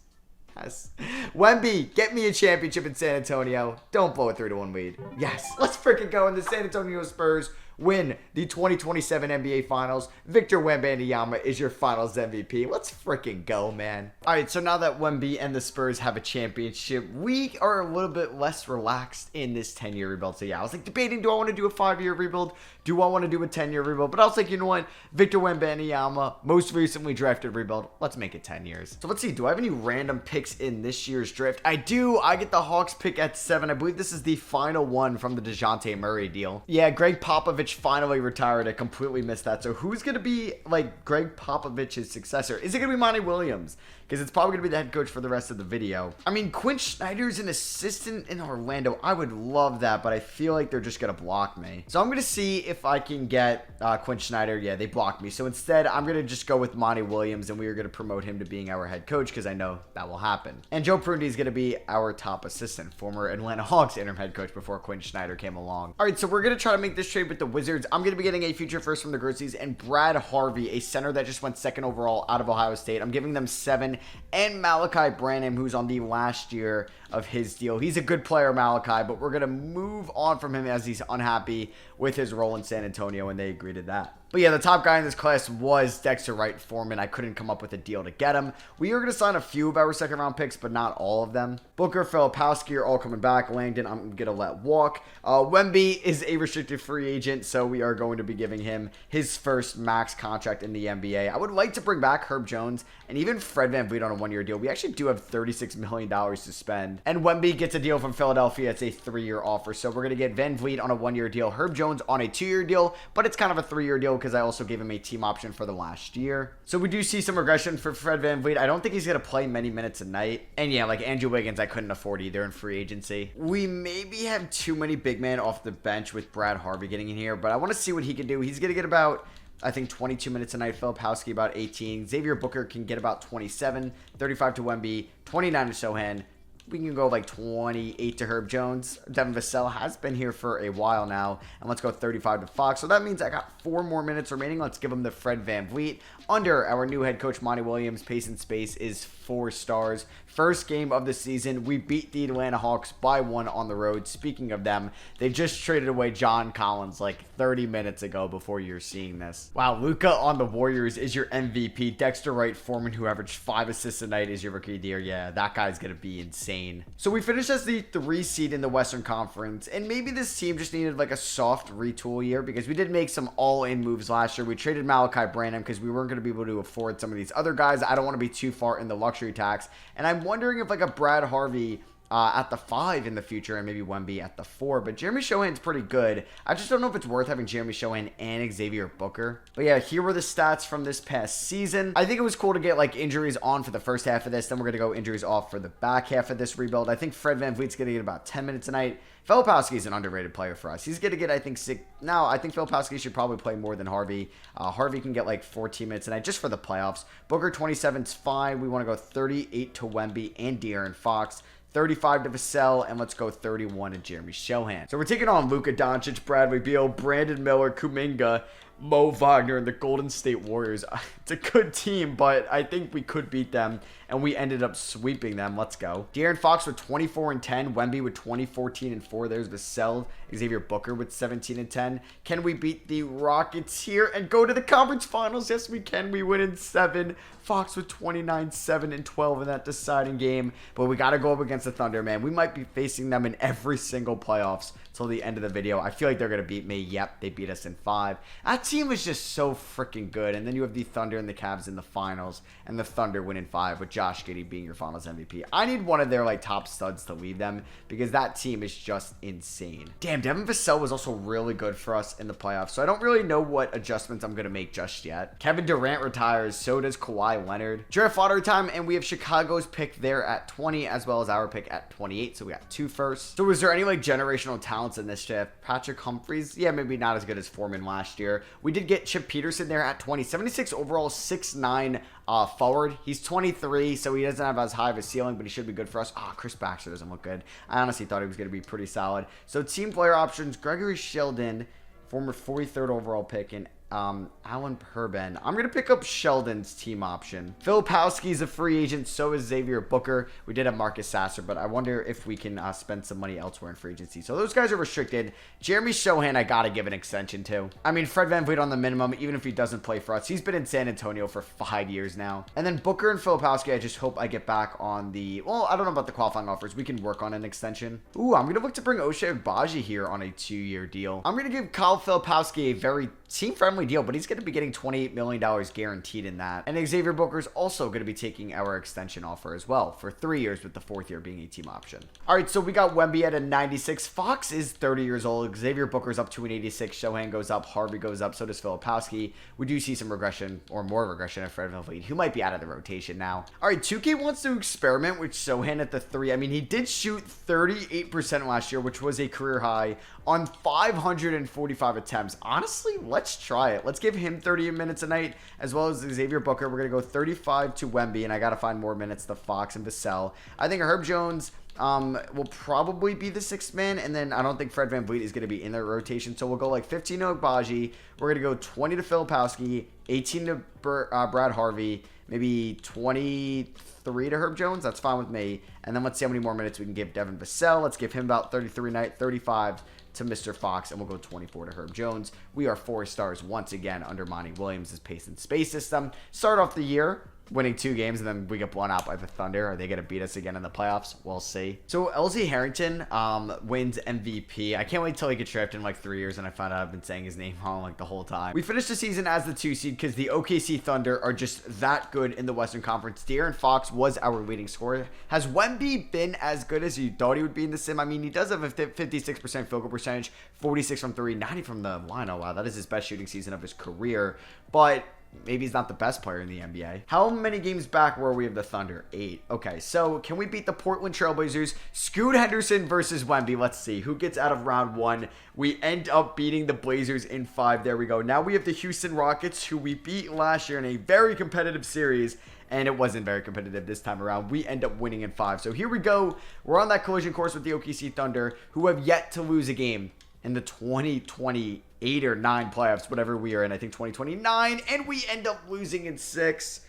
Yes. Wemby, get me a championship in San Antonio. Don't blow a 3-1 lead. Yes. Let's freaking go. And the San Antonio Spurs win the 2027 NBA Finals. Victor Wembanyama is your Finals MVP. Let's freaking go, man. All right, so now that Wemby and the Spurs have a championship, we are a little bit less relaxed in this 10-year rebuild. So yeah, I was like debating, do I want to do a 5-year rebuild? Do I want to do a 10-year rebuild? But I was like, you know what? Victor Wembanyama, most recently drafted rebuild. Let's make it 10 years. So let's see, do I have any random picks in this year's draft? I do. I get the Hawks pick at 7. I believe this is the final one from the DeJounte Murray deal. Yeah, Greg Popovich finally retired. I completely missed that. So who's going to be like Greg Popovich's successor? Is it going to be Monty Williams? because it's probably going to be the head coach for the rest of the video. I mean, Quinn Snyder's an assistant in Orlando. I would love that, but I feel like they're just going to block me. So I'm going to see if I can get Quinn Snyder. Yeah, they blocked me. So instead, I'm going to just go with Monty Williams, and we are going to promote him to being our head coach because I know that will happen. And Joe Prunty is going to be our top assistant, former Atlanta Hawks interim head coach before Quinn Snyder came along. All right, so we're going to try to make this trade with the Wizards. I'm going to be getting a future first from the Grizzlies and Brad Harvey, a center that just went second overall out of Ohio State. I'm giving them 7, and Malachi Branham, who's on the last year of his deal. He's a good player, Malachi, but we're going to move on from him as he's unhappy with his role in San Antonio, and they agreed to that. But yeah, the top guy in this class was Dexter Wright Foreman. I couldn't come up with a deal to get him. We are going to sign a few of our second round picks, but not all of them. Booker, Filipowski are all coming back. Langdon, I'm going to let walk. Wemby is a restricted free agent, so we are going to be giving him his first max contract in the NBA. I would like to bring back Herb Jones and even Fred VanVleet on a one-year deal. We actually do have $36 million to spend. And Wemby gets a deal from Philadelphia. It's a 3-year offer, so we're going to get VanVleet on a 1-year deal, Herb Jones on a 2-year deal, but it's kind of a 3-year deal because I also gave him a team option for the last year. So we do see some regression for Fred VanVleet. I don't think he's going to play many minutes a night. And yeah, like Andrew Wiggins, I couldn't afford either in free agency. We maybe have too many big men off the bench with Brad Harvey getting in here, but I want to see what he can do. He's going to get about, I think, 22 minutes a night. Filipowski about 18. Xavier Booker can get about 27. 35 to Wemby. 29 to Sohan. We can go like 28 to Herb Jones. Devin Vassell has been here for a while now. And let's go 35 to Fox. So that means I got 4 more minutes remaining. Let's give him the Fred VanVleet. Under our new head coach, Monty Williams, pace and space is 4 stars. First game of the season, we beat the Atlanta Hawks by 1 on the road. Speaking of them, they just traded away John Collins like 30 minutes ago before you're seeing this. Wow, Luka on the Warriors is your MVP. Dexter Wright Foreman, who averaged 5 assists a night, is your rookie of the year. Yeah, that guy's going to be insane. So we finished as the 3 seed in the Western Conference, and maybe this team just needed like a soft retool year because we did make some all-in moves last year. We traded Malachi Branham because we weren't going to be able to afford some of these other guys. I don't want to be too far in the luxury tax, and I'm wondering if like a Brad Harvey at the 5 in the future and maybe Wemby at the 4, but Jeremy Shohan's pretty good. I just don't know if it's worth having Jeremy Shohan and Xavier Booker. But yeah, here were the stats from this past season. I think it was cool to get like injuries on for the first half of this, then we're going to go injuries off for the back half of this rebuild. I think Fred VanVleet's going to get about 10 minutes a night. Filipowski is an underrated player for us. He's going to get, I think, 6. Now, I think Filipowski should probably play more than Harvey. Harvey can get like 14 minutes a night just for the playoffs. Booker, 27's fine. We want to go 38 to Wemby and De'Aaron Fox. 35 to Vassell, and let's go 31 to Jeremy Shohan. So we're taking on Luka Doncic, Bradley Beal, Brandon Miller, Kuminga, Mo Wagner, and the Golden State Warriors. It's a good team, but I think we could beat them, and we ended up sweeping them. Let's go. De'Aaron Fox with 24 and 10. Wemby with 20, 14 and 4. There's Vassell. Xavier Booker with 17 and 10. Can we beat the Rockets here and go to the conference finals? Yes, we can. We win in 7. Fox with 29, 7 and 12 in that deciding game. But we got to go up against the Thunder, man. We might be facing them in every single playoffs till the end of the video. I feel like they're going to beat me. Yep, they beat us in 5. That team was just so freaking good. And then you have the Thunder and the Cavs in the finals, and the Thunder win in 5 with Josh Giddey being your finals MVP. I need one of their like top studs to lead them because that team is just insane. Damn, Devin Vassell was also really good for us in the playoffs, so I don't really know what adjustments I'm going to make just yet. Kevin Durant retires, so does Kawhi Leonard. Draft lottery time, and we have Chicago's pick there at 20 as well as our pick at 28, so we got 2 firsts. So was there any like generational talents in this draft? Patrick Humphries, yeah, maybe not as good as Foreman last year. We did get Chip Peterson there at 20, 76 overall, 6'9" forward. He's 23, so he doesn't have as high of a ceiling, but he should be good for us. Chris Baxter doesn't look good. I honestly thought he was going to be pretty solid. So team player options, Gregory Sheldon, former 43rd overall pick, and Alan Perben. I'm going to pick up Sheldon's team option. Filipowski's a free agent, so is Xavier Booker. We did have Marcus Sasser, but I wonder if we can spend some money elsewhere in free agency. So those guys are restricted. Jeremy Shohan, I got to give an extension to. I mean, Fred VanVleet on the minimum, even if he doesn't play for us. He's been in San Antonio for 5 years now. And then Booker and Filipowski, I just hope I get back on the, well, I don't know about the qualifying offers. We can work on an extension. Ooh, I'm going to look to bring Ochai Agbaji here on a 2-year deal. I'm going to give Kyle Filipowski a very team-friendly deal, but he's going to be getting $28 million guaranteed in that. And Xavier Booker's also going to be taking our extension offer as well for 3 years, with the 4th year being a team option. All right, so we got Wemby at a 96. Fox is 30 years old. Xavier Booker's up to an 86. Shohan goes up. Harvey goes up. So does Filipowski. We do see some regression, or more regression, of Fred VanVleet, who might be out of the rotation now. All right, 2K wants to experiment with Shohan at the 3. I mean, he did shoot 38% last year, which was a career high, on 545 attempts. Honestly, let's try it. Let's give him 30 minutes a night, as well as Xavier Booker. We're going to go 35 to Wemby, and I got to find more minutes to Fox and Vassell. I think Herb Jones will probably be the 6th man, and then I don't think Fred VanVleet is going to be in their rotation, so we'll go like 15 to Agbaji. We're going to go 20 to Filipowski, 18 to Brad Harvey, maybe 23 to Herb Jones. That's fine with me. And then let's see how many more minutes we can give Devin Vassell. Let's give him about 33 night, 35 to Mr. Fox, and we'll go 24 to Herb Jones. We are 4 stars once again under Monty Williams' pace and space system. Start off the year winning 2 games, and then we get blown out by the Thunder. Are they going to beat us again in the playoffs? We'll see. So LZ Harrington wins MVP. I can't wait till he gets drafted in like 3 years, and I found out I've been saying his name wrong like the whole time. We finished the season as the 2 seed because the OKC Thunder are just that good in the Western Conference. De'Aaron Fox was our leading scorer. Has Wemby been as good as you thought he would be in the sim? I mean, he does have a 56% field goal percentage, 46 from 3, 90 from the line. Oh, wow, that is his best shooting season of his career. But maybe he's not the best player in the NBA. How many games back were we of the Thunder? 8. Okay, so can we beat the Portland Trailblazers? Scoot Henderson versus Wemby. Let's see. Who gets out of round 1? We end up beating the Blazers in 5. There we go. Now we have the Houston Rockets, who we beat last year in a very competitive series. And it wasn't very competitive this time around. We end up winning in 5. So here we go. We're on that collision course with the OKC Thunder, who have yet to lose a game in the 2028 or 9 playoffs, whatever we are in. I think 2029, and we end up losing in 6.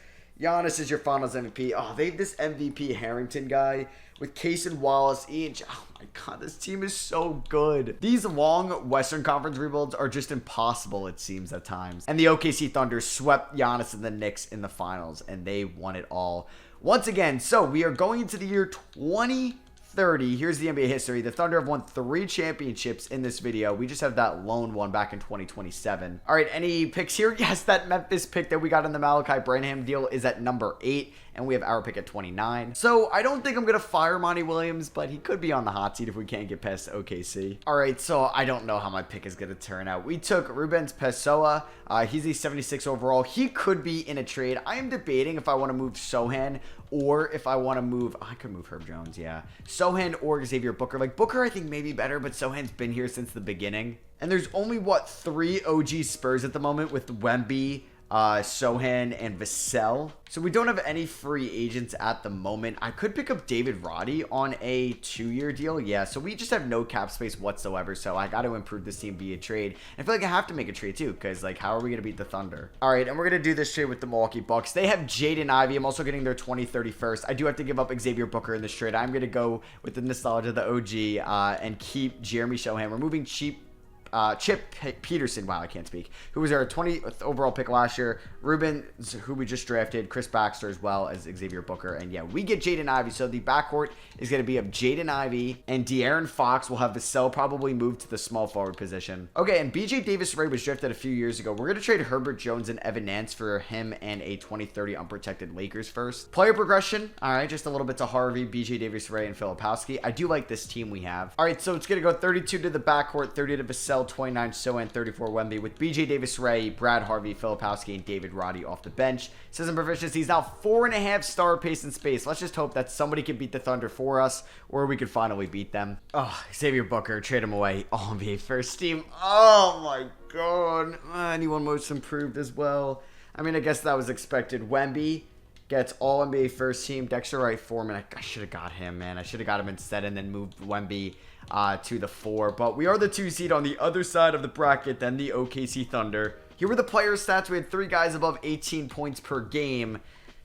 Giannis is your Finals MVP. Oh, they have this MVP Harrington guy with Case and Wallace. Oh my God, this team is so good. These long Western Conference rebuilds are just impossible, it seems, at times. And the OKC Thunder swept Giannis and the Knicks in the finals, and they won it all once again. So we are going into the year 2030. Here's the NBA history. The Thunder have won 3 championships in this video. We just have that lone one back in 2027. All right, any picks here? Yes, that Memphis pick that we got in the Malachi Branham deal is at number 8, and we have our pick at 29. So I don't think I'm going to fire Monty Williams, but he could be on the hot seat if we can't get past OKC. All right, so I don't know how my pick is going to turn out. We took Rubens Pessoa. He's a 76 overall. He could be in a trade. I am debating if I want to move Sohan or if I want to move, I could move Herb Jones, yeah. Sohan or Xavier Booker. Like, Booker I think may be better, but Sohan's been here since the beginning. And there's only, what, 3 OG Spurs at the moment with Wemby, Sohan, and Vassell. So we don't have any free agents at the moment. I could pick up David Roddy on a 2-year deal. Yeah, so we just have no cap space whatsoever. So I got to improve this team via trade. And I feel like I have to make a trade too, because like, how are we going to beat the Thunder? All right, and we're going to do this trade with the Milwaukee Bucks. They have Jaden Ivey. I'm also getting their 2031st. I do have to give up Xavier Booker in this trade. I'm going to go with the nostalgia of the OG and keep Jeremy Shohan. We're moving Chip Peterson, wow, I can't speak, who was our 20th overall pick last year. Rubens, who we just drafted. Chris Baxter as well as Xavier Booker. And yeah, we get Jaden Ivey. So the backcourt is going to be of Jaden Ivey and De'Aaron Fox. Will have Vassell probably move to the small forward position. Okay, and BJ Davis-Ray was drafted a few years ago. We're going to trade Herbert Jones and Evan Nance for him and a 2030 unprotected Lakers first. Player progression, all right, just a little bit to Harvey, BJ Davis-Ray, and Filipowski. I do like this team we have. All right, so it's going to go 32 to the backcourt, 30 to Vassell, 29 Sohan, 34 Wemby, with BJ Davis-Ray, Brad Harvey, Filipowski, and David Roddy off the bench. Says in proficiency, he's now 4.5 star pace and space. Let's just hope that somebody can beat the Thunder for us, or we could finally beat them. Oh, Xavier Booker, trade him away. Oh, NBA first team. Oh my God. Anyone most improved as well. I mean, I guess that was expected. Wemby gets all NBA first team. Dexter Wright Foreman. I should have got him, man. I should have got him instead and then moved Wemby to the 4. But we are the 2 seed on the other side of the bracket than the OKC Thunder. Here were the player stats. We had 3 guys above 18 points per game.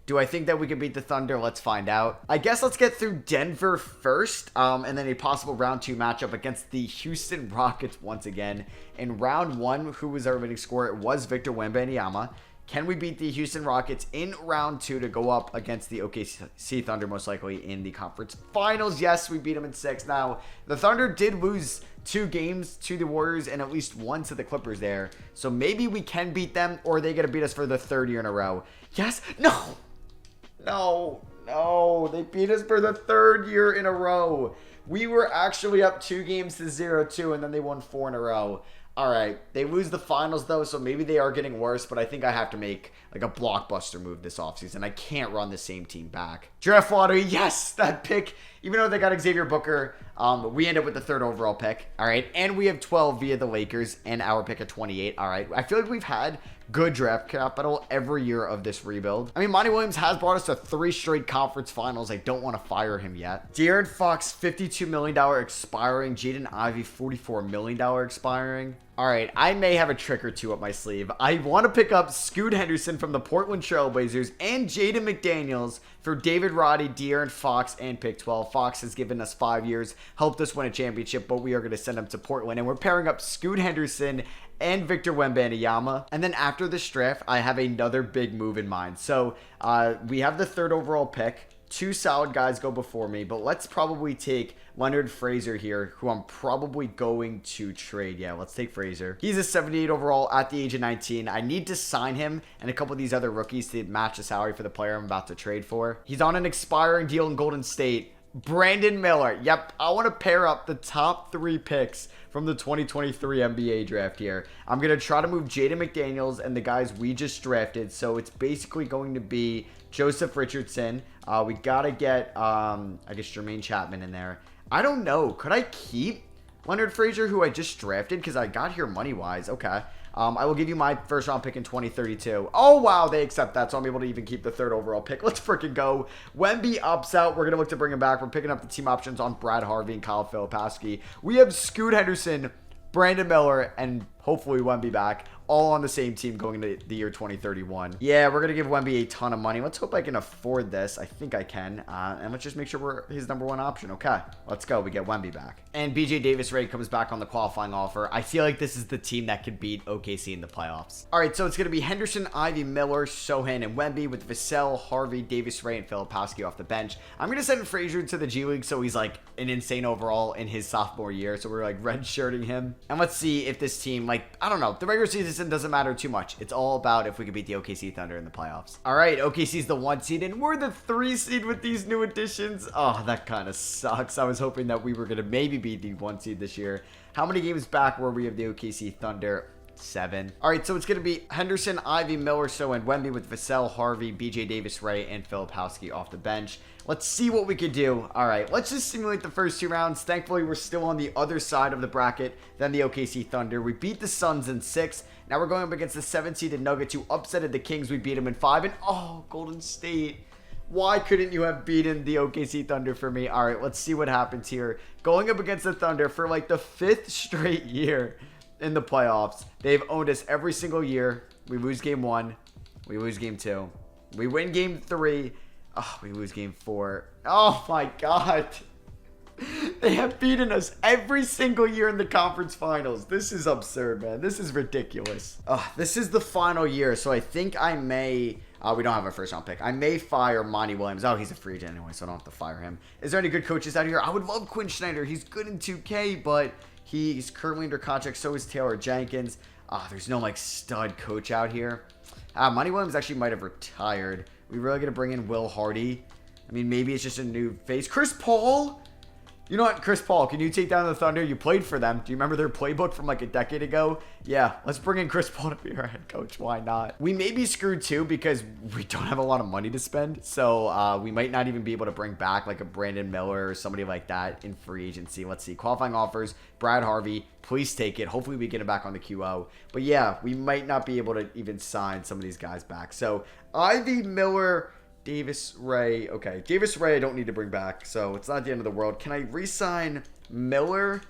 Do I think that we can beat the Thunder? Let's find out. I guess let's get through Denver first, and then a possible round 2 matchup against the Houston Rockets once again. In round 1, who was our winning scorer? It was Victor Wembanyama. Can we beat the Houston Rockets in round 2 to go up against the OKC Thunder, most likely in the conference finals? Yes, we beat them in 6. Now, the Thunder did lose 2 games to the Warriors and at least 1 to the Clippers there. So maybe we can beat them, or are they going to beat us for the 3rd year in a row? Yes. No. No. They beat us for the 3rd year in a row. We were actually up 2 games to 0-2, and then they won 4 in a row. All right, they lose the finals, though, so maybe they are getting worse, but I think I have to make, like, a blockbuster move this offseason. I can't run the same team back. Draft lottery, yes, that pick, even though they got Xavier Booker, we end up with the 3rd overall pick, all right, and we have 12 via the Lakers, and our pick at 28, all right. I feel like we've had good draft capital every year of this rebuild. I mean, Monty Williams has brought us to 3 straight conference finals. I don't want to fire him yet. De'Aaron Fox, $52 million expiring. Jaden Ivey, $44 million expiring. All right, I may have a trick or two up my sleeve. I want to pick up Scoot Henderson from the Portland Trailblazers and Jaden McDaniels for David Roddy, De'Aaron Fox, and pick 12. Fox has given us 5 years, helped us win a championship, but we are going to send him to Portland. And we're pairing up Scoot Henderson and Victor Wembanyama. And then after this draft, I have another big move in mind. So we have the 3rd overall pick. 2 solid guys go before me, but let's probably take Leonard Frazier here, who I'm probably going to trade. Yeah, let's take Frazier. He's a 78 overall at the age of 19. I need to sign him and a couple of these other rookies to match the salary for the player I'm about to trade for. He's on an expiring deal in Golden State. Brandon Miller. Yep, I want to pair up the top 3 picks from the 2023 NBA draft here. I'm going to try to move Jaden McDaniels and the guys we just drafted. So it's basically going to be Joseph Richardson. We got to get, I guess, Jermaine Chapman in there. I don't know. Could I keep Leonard Frazier, who I just drafted? Because I got here money-wise. Okay. I will give you my 1st round pick in 2032. Oh, wow, they accept that, so I'm able to even keep the 3rd overall pick. Let's freaking go. Wemby opts out. We're going to look to bring him back. We're picking up the team options on Brad Harvey and Kyle Filipowski. We have Scoot Henderson, Brandon Miller, and hopefully Wemby back, all on the same team going into the year 2031. Yeah, we're going to give Wemby a ton of money. Let's hope I can afford this. I think I can. And let's just make sure we're his #1 option. Okay, let's go. We get Wemby back. And BJ Davis-Ray comes back on the qualifying offer. I feel like this is the team that could beat OKC in the playoffs. All right, so it's going to be Henderson, Ivy, Miller, Sohan, and Wemby with Vassell, Harvey, Davis-Ray, and Filipowski off the bench. I'm going to send Frazier to the G League so he's like an insane overall in his sophomore year. So we're like red-shirting him. And let's see if this team, like, I don't know. The regular season doesn't matter too much. It's all about if we can beat the OKC Thunder in the playoffs. All right, OKC's the 1 seed, and we're the 3 seed with these new additions. Oh, that kind of sucks. I was hoping that we were going to maybe be the 1 seed this year. How many games back were we of the OKC Thunder? 7. All right, so it's going to be Henderson, Ivy, Miller, and Wemby with Vassell, Harvey, BJ Davis-Ray, and Filipowski off the bench. Let's see what we could do. All right, let's just simulate the first 2 rounds. Thankfully, we're still on the other side of the bracket than the OKC Thunder. We beat the Suns in 6. Now we're going up against the 7-seeded Nuggets, who upsetted the Kings. We beat them in 5. And, oh, Golden State. Why couldn't you have beaten the OKC Thunder for me? All right, let's see what happens here. Going up against the Thunder for, like, the 5th straight year in the playoffs. They've owned us every single year. We lose game 1. We lose game 2. We win game 3. Oh, we lose game 4. Oh, my God. They have beaten us every single year in the conference finals. This is absurd, man. This is ridiculous. This is the final year, so I think I may... we don't have a 1st round pick. I may fire Monty Williams. Oh, he's a free agent anyway, so I don't have to fire him. Is there any good coaches out here? I would love Quinn Snyder. He's good in 2K, but he's currently under contract. So is Taylor Jenkins. There's no, like, stud coach out here. Monty Williams actually might have retired. We really going to bring in Will Hardy? I mean, maybe it's just a new face. Chris Paul? You know what, Chris Paul, can you take down the Thunder? You played for them. Do you remember their playbook from like a decade ago? Yeah, let's bring in Chris Paul to be our head coach. Why not? We may be screwed too because we don't have a lot of money to spend. So we might not even be able to bring back like a Brandon Miller or somebody like that in free agency. Let's see. Qualifying offers, Brad Harvey. Please take it. Hopefully we get him back on the QO. But yeah, we might not be able to even sign some of these guys back. So Ivy, Miller... Davis-Ray. Okay, Davis-Ray I don't need to bring back, so it's not the end of the world. Can I re-sign Miller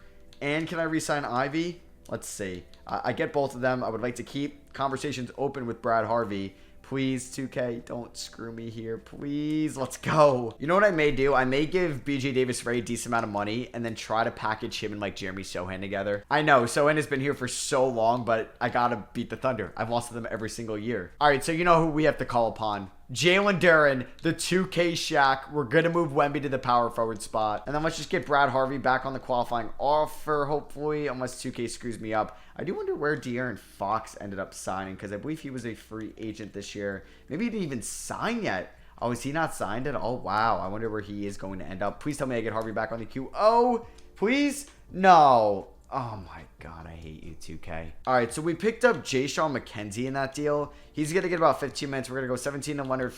and can I re-sign Ivy? Let's see. I get both of them. I would like to keep conversations open with Brad Harvey. Please, 2K, don't screw me here. Please, let's go. You know what I may do? I may give BJ Davis Ray a decent amount of money and then try to package him and like Jeremy Sohan together. I know, Sohan has been here for so long, but I gotta beat the Thunder. I've lost to them every single year. All right, so you know who we have to call upon. Jalen Duren, the 2K Shaq. We're going to move Wemby to the power forward spot. And then let's just get Brad Harvey back on the qualifying offer, hopefully, unless 2K screws me up. I do wonder where De'Aaron Fox ended up signing, because I believe he was a free agent this year. Maybe he didn't even sign yet. Oh, is he not signed at all? Wow, I wonder where he is going to end up. Please tell me I get Harvey back on the queue. Oh, please? No. Oh my God, I hate you, 2K. All right, so we picked up Jaysean McKenzie in that deal. He's going to get about 15 minutes. We're going to go 17 to Leonard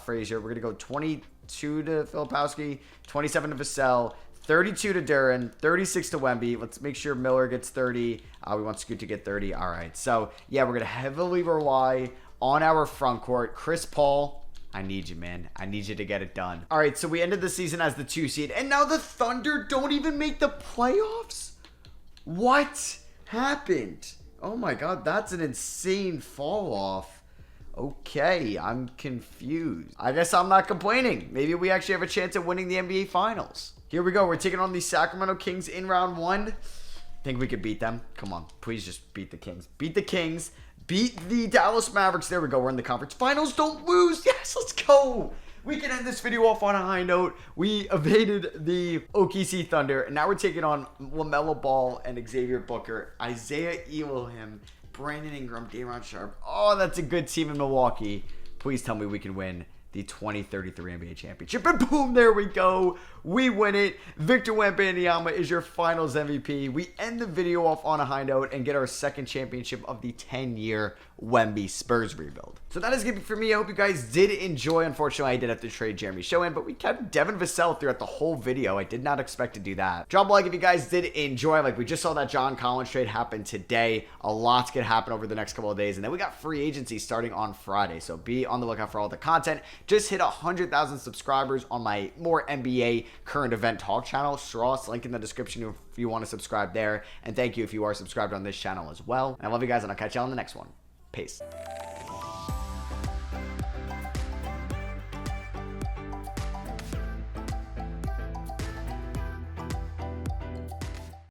Frazier. We're going to go 22 to Filipowski, 27 to Vassell, 32 to Duren, 36 to Wemby. Let's make sure Miller gets 30. We want Scoot to get 30. All right, so yeah, we're going to heavily rely on our front court. Chris Paul, I need you, man. I need you to get it done. All right, so we ended the season as the 2 seed, and now the Thunder don't even make the playoffs? What happened? Oh my God, that's an insane fall off. Okay, I'm confused. I guess I'm not complaining. Maybe we actually have a chance at winning the NBA Finals. Here we go. We're taking on the Sacramento Kings in round 1. Think we could beat them? Come on, please just beat the Kings. Beat the Kings. Beat the Dallas Mavericks. There we go. We're in the conference finals. Don't lose. Yes, let's go. We can end this video off on a high note. We evaded the OKC Thunder, and now we're taking on LaMelo Ball and Xavier Booker, Isaiah Elohim, Brandon Ingram, Daron Sharp. Oh, that's a good team in Milwaukee. Please tell me we can win the 2033 NBA Championship. And boom, there we go. We win it. Victor Wembanyama is your finals MVP. We end the video off on a high note and get our second championship of the 10-year Wemby Spurs rebuild. So that is it for me. I hope you guys did enjoy. Unfortunately, I did have to trade Jeremy Sohan, but we kept Devin Vassell throughout the whole video. I did not expect to do that. Drop a like if you guys did enjoy. Like, we just saw that John Collins trade happen today. A lot's gonna happen over the next couple of days, and then we got free agency starting on Friday. So be on the lookout for all the content. Just hit 100,000 subscribers on my more NBA current event talk channel. Strauss, link in the description if you want to subscribe there. And thank you if you are subscribed on this channel as well. And I love you guys, and I'll catch you on the next one. Peace.